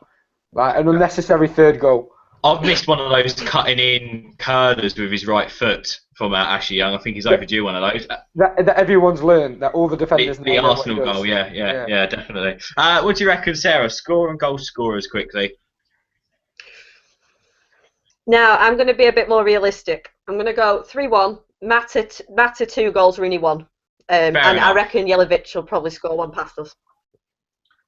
Like an unnecessary third goal. I've missed one of those cutting in curlers with his right foot from Ashley Young. I think he's overdue one of those. That everyone's learned, that all the defenders the Arsenal goal, yeah, definitely. What do you reckon, Sarah? Score and goal scorers quickly. Now, I'm going to be a bit more realistic. I'm going to go 3-1, Mata 2 goals, Rooney 1. And I reckon Jelic will probably score one past us.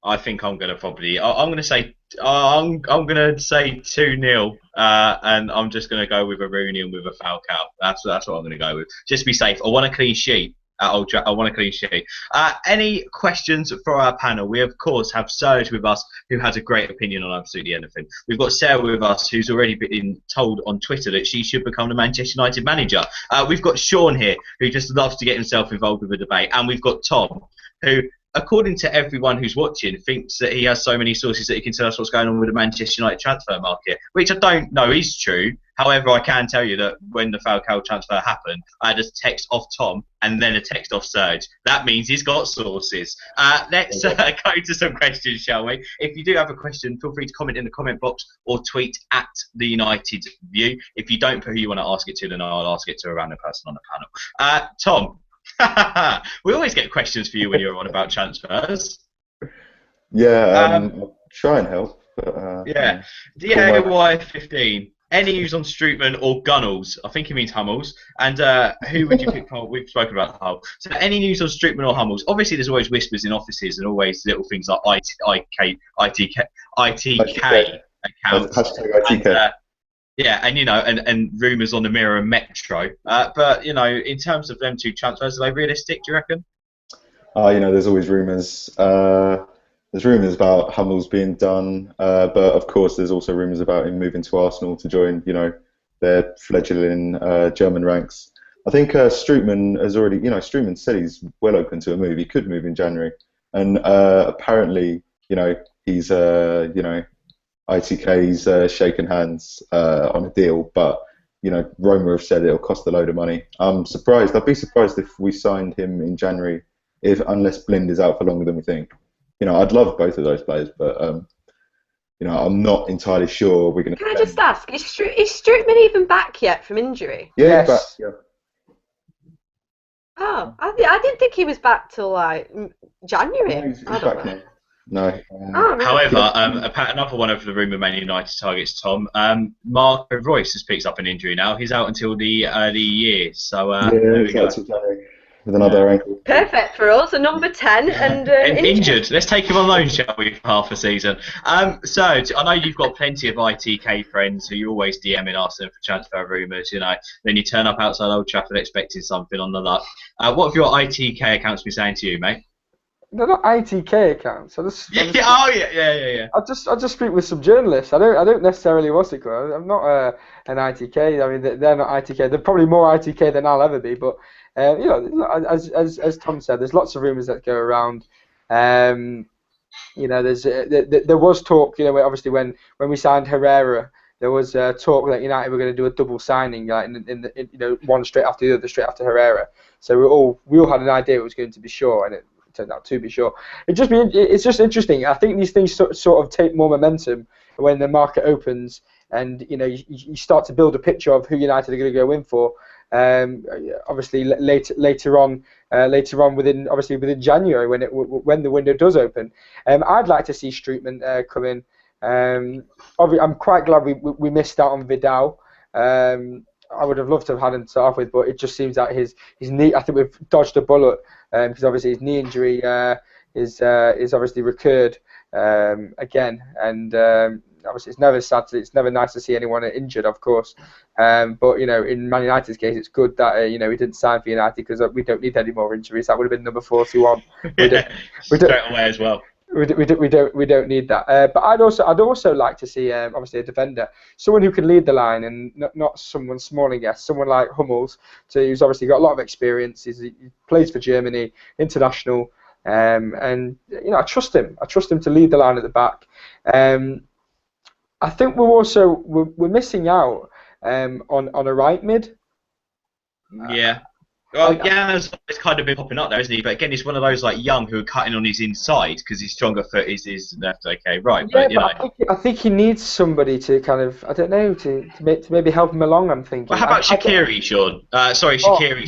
I think I'm going to probably... I'm going to say 2-0, and I'm just going to go with a Rooney and with a Falcao. That's what I'm going to go with. Just to be safe. I want a clean sheet. I want a clean sheet. Any questions for our panel? We, of course, have Serge with us, who has a great opinion on absolutely anything. We've got Sarah with us, who's already been told on Twitter that she should become the Manchester United manager. We've got Shaun here, who just loves to get himself involved with the debate. And we've got Tom, who, according to everyone who's watching, thinks that he has so many sources that he can tell us what's going on with the Manchester United transfer market, which I don't know is true. However, I can tell you that when the Falcao transfer happened, I had a text off Tom and then a text off Serge. That means he's got sources. Let's go to some questions, shall we? If you do have a question, feel free to comment in the comment box or tweet at the United View. If you don't put who you want to ask it to, then I'll ask it to a random person on the panel. Tom, we always get questions for you when you're on about transfers. Yeah, I'll try and help. But, yeah. DIY15. Any news on Strootman or Gunnels? I think he means Hummels. And who would you pick? We've spoken about the Hull. So any news on Strootman or Hummels? Obviously, there's always whispers in offices and always little things like ITK accounts. Hashtag ITK. And rumours on the Mirror and Metro. But, in terms of them two transfers, are they realistic, do you reckon? There's always rumours. There's rumours about Hummels being done, but of course there's also rumours about him moving to Arsenal to join, their fledgling German ranks. I think Strootman has already, Strootman said he's well open to a move. He could move in January, and apparently, he's, ITK's shaken hands on a deal, but Roma have said it'll cost a load of money. I'm surprised. I'd be surprised if we signed him in January, unless Blind is out for longer than we think. I'd love both of those players, but I'm not entirely sure we're going to. Can I just ask, is Strootman even back yet from injury? Yeah, yes. Back. Yeah. Oh, I didn't think he was back till like January. No, he's back now. No. However, another one of the rumour Man United targets, Tom. Marco Royce has picked up an injury now. He's out until the early year. So he's out until January. with another ankle. Perfect for us, a number 10 and injured. Let's take him on loan, shall we, for half a season? Serge, I know you've got plenty of ITK friends who you always DMing us and for transfer rumours, you know. Then you turn up outside Old Trafford expecting something on the luck. What have your ITK accounts been saying to you, mate? They're not ITK accounts. I just speak with some journalists. I don't necessarily what's it called. I'm not an ITK. I mean, they're not ITK. They're probably more ITK than I'll ever be. But you know, as Tom said, there's lots of rumours that go around. You know, there was talk. You know, obviously when we signed Herrera, there was talk that United were going to do a double signing, like in you know, one straight after the other, straight after Herrera. So we all had an idea it was going to be Shaw, and it turned out to be Shaw. It's just interesting. I think these things sort of take more momentum when the market opens, and you know, you start to build a picture of who United are going to go in for. Obviously later on within January when the window does open. I'd like to see Strootman come in. I'm quite glad we missed out on Vidal. I would have loved to have had him to start off with, but it just seems that his knee. I think we've dodged a bullet because obviously his knee injury is obviously recurred again, and obviously it's never nice to see anyone injured, of course. But you know, in Man United's case, it's good that you know, he didn't sign for United because we don't need any more injuries. That would have been number 41. Straight away as well. We don't need that. But I'd also like to see obviously a defender, someone who can lead the line and not someone small and guess, someone like Hummels, who's obviously got a lot of experience. He plays for Germany, international, and you know, I trust him. I trust him to lead the line at the back. I think we're missing out on a right mid. Yeah. Well, Yana's kind of been popping up there, isn't he? But again, he's one of those like young who are cutting on his inside because his stronger foot is his left. Okay, right. Yeah, but you know, I think he needs somebody to kind of, I don't know, to maybe help him along. I'm thinking. Well, how about Shaqiri, Sean? Sorry, Shaqiri.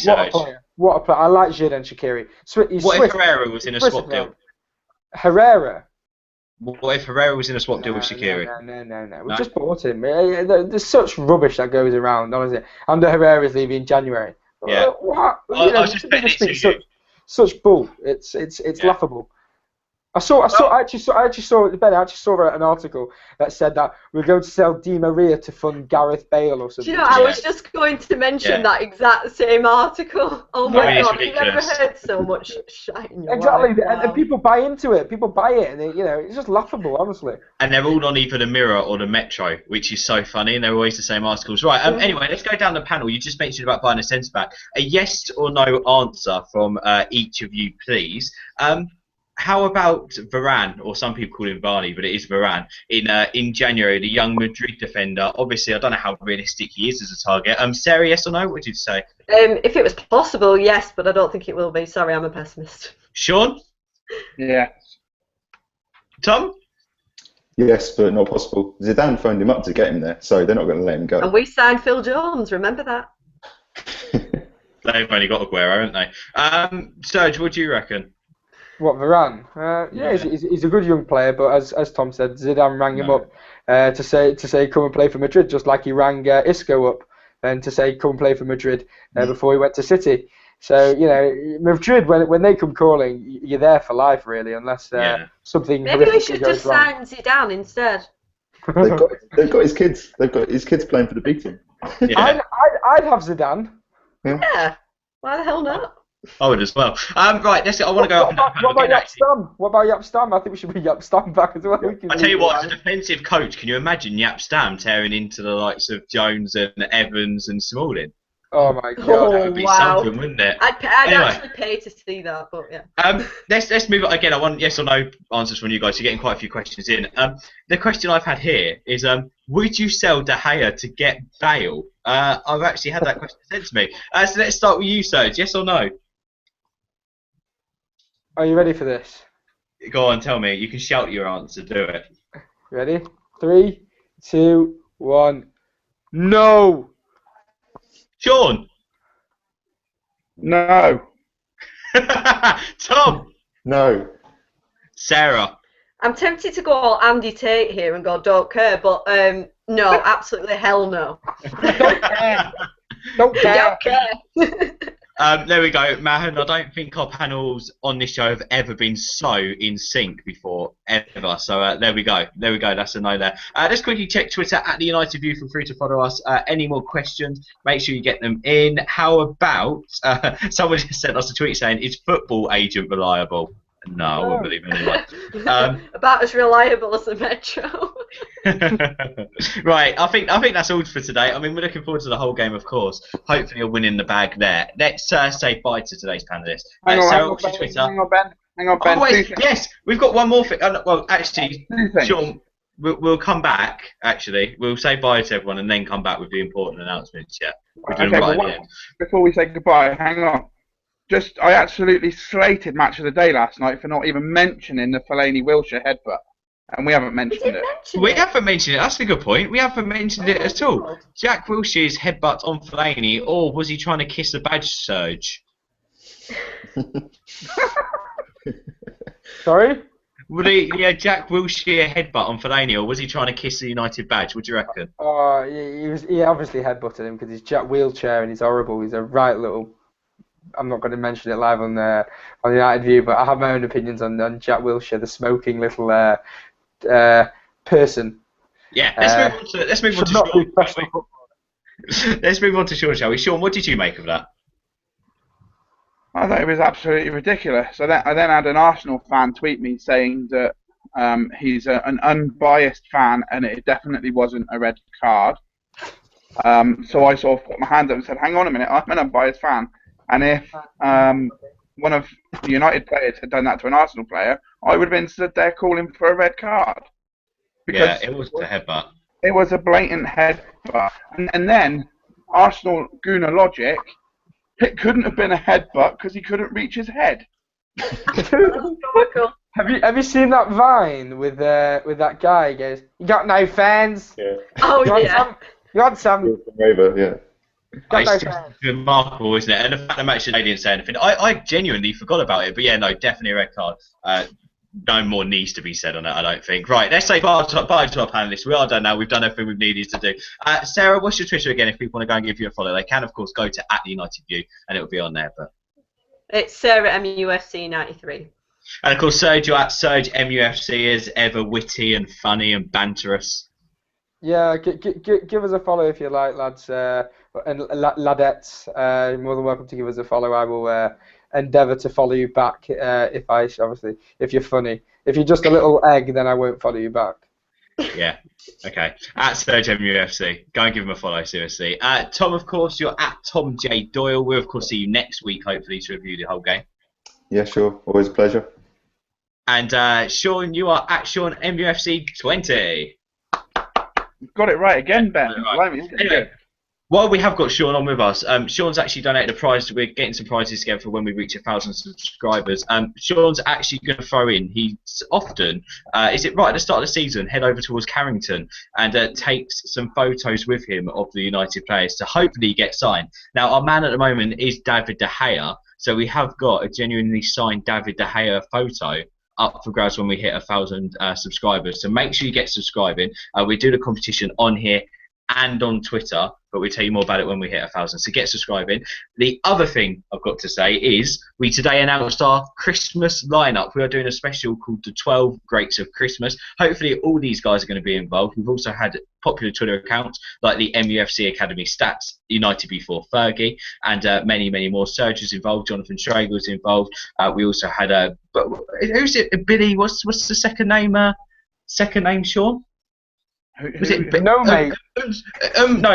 What a player! I like Xherdan Shaqiri. What if Herrera was in a swap deal? Herrera. What if Herrera was in a swap deal with Shaqiri? No. We just bought him. There's such rubbish that goes around, honestly. And Herrera's leaving in January. Yeah. What? I was just betting it to you. Such bull. It's laughable. I actually saw an article that said that we're going to sell Di Maria to fund Gareth Bale or something. Do you know, I was just going to mention that exact same article. Oh my god, I've never heard so much shite in your life. Wow. And people buy into it. People buy it, and you know, it's just laughable, honestly. And they're all on either the Mirror or the Metro, which is so funny, and they're always the same articles. Right. Anyway, let's go down the panel. You just mentioned about buying a centre back. A yes or no answer from each of you, please. How about Varane, or some people call him Varney, but it is Varane, in January, the young Madrid defender? Obviously, I don't know how realistic he is as a target. Sarah, yes or no? What did you say? If it was possible, yes, but I don't think it will be. Sorry, I'm a pessimist. Sean? Yeah. Tom? Yes, but not possible. Zidane phoned him up to get him there, so they're not going to let him go. And we signed Phil Jones, remember that? They've only got Aguero, haven't they? Serge, what do you reckon? What, Varane? He's a good young player, but as Tom said, Zidane rang him up to say come and play for Madrid, just like he rang Isco up and to say come and play for Madrid before he went to City. So you know, Madrid, when they come calling, you're there for life, really, unless something. Maybe we should just sign Zidane instead. They've got his kids. They've got his kids playing for the big team. Yeah. I'd have Zidane. Yeah. Why the hell not? I would as well. Right, I want to go up and down. What about Jaap Stam? What about Jaap Stam? I think we should bring Jaap Stam back as well. I tell you what, as a defensive coach, can you imagine Jaap Stam tearing into the likes of Jones and Evans and Smalling? Oh my god, that would be something, wouldn't it? I'd actually pay to see that, but yeah. Let's move on again. I want yes or no answers from you guys. You're getting quite a few questions in. The question I've had here is, would you sell De Gea to get Bale? I've actually had that question sent to me. So let's start with you, Serge. Yes or no? Are you ready for this? Go on, tell me. You can shout your answer. Do it. Ready? 3, 2, 1. No. Sean. No. Tom. No. Sarah. I'm tempted to go all Andy Tate here and go don't care, but no, absolutely hell no. Don't care. Don't care. There we go, Mahan. I don't think our panels on this show have ever been so in sync before, ever. So there we go. There we go. That's a no there. Let's quickly check Twitter at the United View. Feel free to follow us. Any more questions? Make sure you get them in. How about someone just sent us a tweet saying, "Is football agent reliable?" No, I wouldn't believe anyone. About as reliable as the Metro. Right, I think that's all for today. I mean, we're looking forward to the whole game, of course. Hopefully, a win in the bag there. Let's say bye to today's panelists. Hang on, Sarah, Ben. what's your Twitter? Hang on, Ben. Oh, wait, yes, we've got one more thing. Well, actually, Shaun, we'll come back. Actually, we'll say bye to everyone and then come back with the important announcements. Yeah, we're doing right at the end. Before we say goodbye, hang on. I absolutely slated Match of the Day last night for not even mentioning the Fellaini-Wilshere headbutt. And we haven't mentioned it. We haven't mentioned it. That's a good point. We haven't mentioned it at all. Jack Wilshere's headbutt on Fellaini, or was he trying to kiss the badge, Serge? Sorry? Jack Wilshere headbutt on Fellaini, or was he trying to kiss the United badge? What do you reckon? He obviously headbutted him because he's Jack Wheelchair and he's horrible. He's a right little... I'm not going to mention it live on the United View, but I have my own opinions on Jack Wilshere, the smoking little person. Yeah, let's move on to Shaun. Let's move on to Shaun, shall we? Shaun, what did you make of that? I thought it was absolutely ridiculous. I then had an Arsenal fan tweet me saying that he's an unbiased fan and it definitely wasn't a red card. So I sort of put my hand up and said, hang on a minute, I'm an unbiased fan. And if one of the United players had done that to an Arsenal player, I would have been stood there calling for a red card. Because it was a headbutt. It was a blatant headbutt. And then Arsenal Guna logic, it couldn't have been a headbutt because he couldn't reach his head. Have you seen that Vine with that guy? He goes, "You got no fans." Yeah. Oh, yeah. You want some? Over, yeah. It's just remarkable, isn't it? And the fact that Match didn't say anything, I genuinely forgot about it. But yeah, no, definitely a red card. No more needs to be said on it, I don't think. Right, let's say bye to our panelists. We are done now. We've done everything we've needed to do. Sarah, what's your Twitter again? If people want to go and give you a follow, they can, of course, go to @UnitedView and it'll be on there. But it's Sarah MUFC 93. And of course, Serge, you're at Serge MUFC, as ever, witty and funny and banterous. Yeah, give us a follow if you like, lads and ladettes. You're more than welcome to give us a follow. I will endeavour to follow you back if you're funny. If you're just a little egg, then I won't follow you back. Yeah, okay. At Serge MUFC. Go and give him a follow, seriously. Tom, of course, you're at Tom J. Doyle. We'll, of course, see you next week, hopefully, to review the whole game. Yeah, sure. Always a pleasure. And Shaun, you are at Shaun MUFC 20. You've got it right again, Ben. Right. Anyway, while we have got Shaun on with us, Shaun's actually donated a prize. We're getting some prizes together for when we reach 1,000 subscribers. Shaun's actually going to throw in. He's often, is it right at the start of the season, head over towards Carrington and takes some photos with him of the United players to hopefully get signed. Now, our man at the moment is David De Gea, so we have got a genuinely signed David De Gea photo up for grabs when we hit 1,000 subscribers. So make sure you get subscribing. We do the competition on here and on Twitter, but we'll tell you more about it when we hit 1,000. So get subscribing. The other thing I've got to say is we today announced our Christmas lineup. We are doing a special called the 12 Greats of Christmas. Hopefully all these guys are going to be involved. We've also had popular Twitter accounts like the MUFC Academy Stats, United Before Fergie, and many, many more. Serge is involved. Jonathan Schrager was involved. We also had who's it? Billy. What's the second name? Shaun? Was it no, mate? No,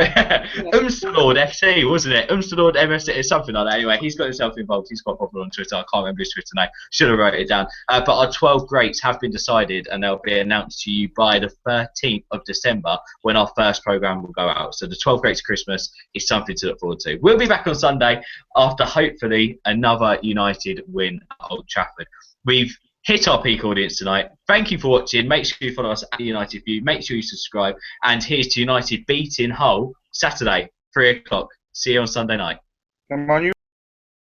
Umstalord FC, wasn't it? Umstalord MFC, something like that. Anyway, he's got himself involved. He's quite popular on Twitter. I can't remember his Twitter name. Should have wrote it down. But our 12 greats have been decided, and they'll be announced to you by the 13th of December when our first programme will go out. So the 12 greats of Christmas is something to look forward to. We'll be back on Sunday after hopefully another United win at Old Trafford. We've hit our peak audience tonight. Thank you for watching. Make sure you follow us at United View. Make sure you subscribe. And here's to United beating Hull Saturday, 3 o'clock. See you on Sunday night. Come on, you.